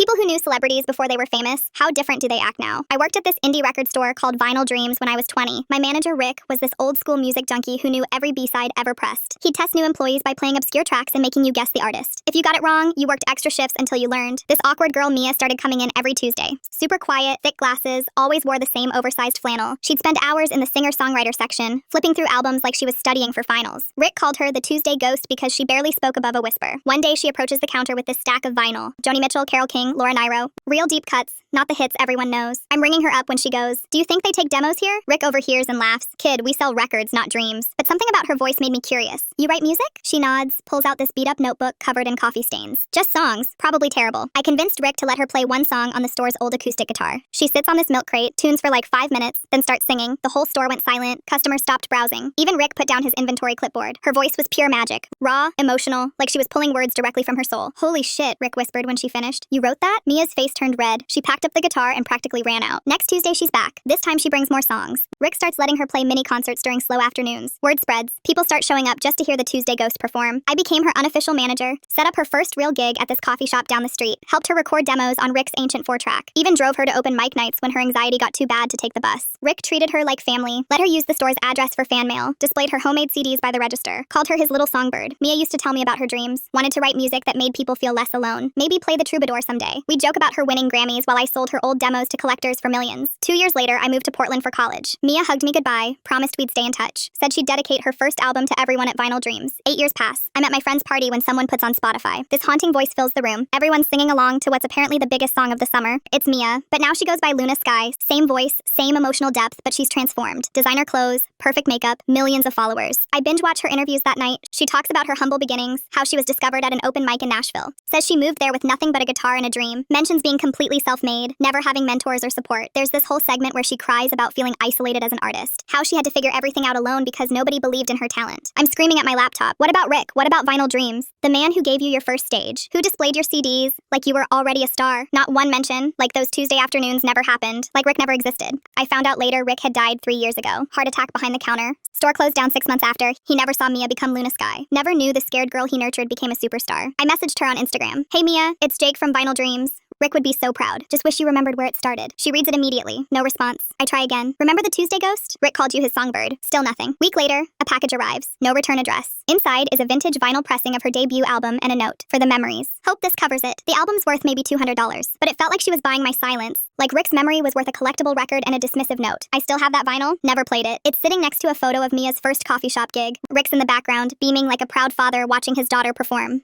People who knew celebrities before they were famous, how different do they act now? I worked at this indie record store called Vinyl Dreams when I was 20. My manager, Rick, was this old school music junkie who knew every B-side ever pressed. He'd test new employees by playing obscure tracks and making you guess the artist. If you got it wrong, you worked extra shifts until you learned. This awkward girl, Mia, started coming in every Tuesday. Super quiet, thick glasses, always wore the same oversized flannel. She'd spend hours in the singer-songwriter section, flipping through albums like she was studying for finals. Rick called her the Tuesday Ghost because she barely spoke above a whisper. One day she approaches the counter with this stack of vinyl. Joni Mitchell, Carole King, Laura Nyro. Real deep cuts, not the hits everyone knows. I'm ringing her up when she goes, "Do you think they take demos here?" Rick overhears and laughs. "Kid, we sell records, not dreams." But something about her voice made me curious. "You write music?" She nods, pulls out this beat-up notebook covered in coffee stains. "Just songs, probably terrible." I convinced Rick to let her play one song on the store's old acoustic guitar. She sits on this milk crate, tunes for like 5 minutes, then starts singing. The whole store went silent. Customers stopped browsing. Even Rick put down his inventory clipboard. Her voice was pure magic. Raw, emotional, like she was pulling words directly from her soul. "Holy shit," Rick whispered when she finished. "You wrote that?" Mia's face turned red. She packed up the guitar and practically ran out. Next Tuesday, she's back. This time she brings more songs. Rick starts letting her play mini concerts during slow afternoons. Word spreads. People start showing up just to hear the Tuesday Ghost perform. I became her unofficial manager, set up her first real gig at this coffee shop down the street, helped her record demos on Rick's ancient 4-track, even drove her to open mic nights when her anxiety got too bad to take the bus. Rick treated her like family, let her use the store's address for fan mail, displayed her homemade CDs by the register, called her his little songbird. Mia used to tell me about her dreams, wanted to write music that made people feel less alone, maybe play the troubadour someday. We'd joke about her winning Grammys while I sold her old demos to collectors for millions. 2 years later, I moved to Portland for college. Mia hugged me goodbye, promised we'd stay in touch, said she'd dedicate her first album to everyone at Vinyl Dreams. 8 years pass. I'm at my friend's party when someone puts on Spotify. This haunting voice fills the room. Everyone's singing along to what's apparently the biggest song of the summer. It's Mia, but now she goes by Luna Sky. Same voice, same emotional depth, but she's transformed. Designer clothes, perfect makeup, millions of followers. I binge watch her interviews that night. She talks about her humble beginnings, how she was discovered at an open mic in Nashville. Says she moved there with nothing but a guitar and a dream. Mentions being completely self-made, never having mentors or support. There's this whole segment where she cries about feeling isolated as an artist. How she had to figure everything out alone because nobody believed in her talent. I'm screaming at my laptop. What about Rick? What about Vinyl Dreams? The man who gave you your first stage. Who displayed your CDs like you were already a star. Not one mention, like those Tuesday afternoons never happened. Like Rick never existed. I found out later Rick had died 3 years ago. Heart attack behind the counter. Store closed down 6 months after. He never saw Mia become Luna Sky. Never knew the scared girl he nurtured became a superstar. I messaged her on Instagram. "Hey Mia, it's Jake from Vinyl Dreams. Rick would be so proud. Just wish you remembered where it started." She reads it immediately. No response. I try again. "Remember the Tuesday Ghost? Rick called you his songbird." Still nothing. Week later, a package arrives. No return address. Inside is a vintage vinyl pressing of her debut album and a note. "For the memories. Hope this covers it." The album's worth maybe $200, but it felt like she was buying my silence. Like Rick's memory was worth a collectible record and a dismissive note. I still have that vinyl, never played it. It's sitting next to a photo of Mia's first coffee shop gig. Rick's in the background, beaming like a proud father watching his daughter perform.